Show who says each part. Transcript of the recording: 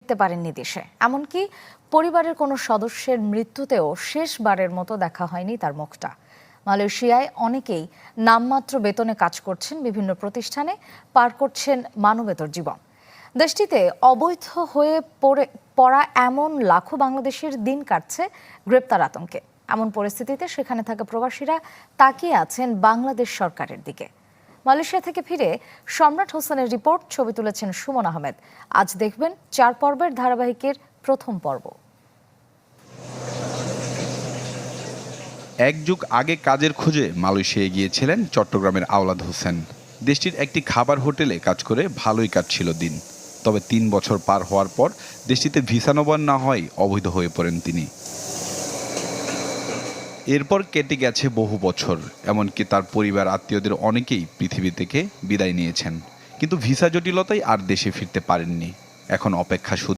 Speaker 1: ফিরতে পারেননি দেশে। এমনকি পরিবারের কোনো সদস্যের মৃত্যুতেও শেষবারের মতো দেখা হয়নি তার মুখটা। মালয়েশিয়ায় অনেকেই নামমাত্র বেতনে কাজ করছেন, বিভিন্ন প্রতিষ্ঠানে পার করছেন মানবেতর জীবন। দেশটিতে অবৈধ হয়ে পড়া এমন লাখো বাংলাদেশের দিন কাটছে গ্রেপ্তার আতঙ্কে। এমন পরিস্থিতিতে সেখানে থাকা প্রবাসীরা তাকিয়ে আছেন বাংলাদেশ সরকারের দিকে। মালয়েশিয়া থেকে ফিরে সম্রাট হোসেনের রিপোর্ট, ছবি তুলেছেন সুমন আহমেদ। আজ দেখবেন 4 পর্বের ধারাবাহিকের প্রথম পর্ব।
Speaker 2: এক যুগ আগে কাজের খোঁজে মালয়েশিয়ায় গিয়েছিলেন চট্টগ্রামের আওলাদ হোসেন। দেশটির একটি খাবার হোটেলে কাজ করে ভালোই কাটছিল দিন। তবে 3 বছর পার হওয়ার পর দেশটিতে ভিসা নবায়ন না হয় অবৈধ হয়ে পড়েন তিনি। এরপর কেটে গেছে বহু বছর, এমনকি তার পরিবার আত্মীয়দের অনেকেই পৃথিবী থেকে বিদায় নিয়েছেন, কিন্তু ভিসা জটিলতায় আর দেশে ফিরতে পারেননি। এখন অপেক্ষা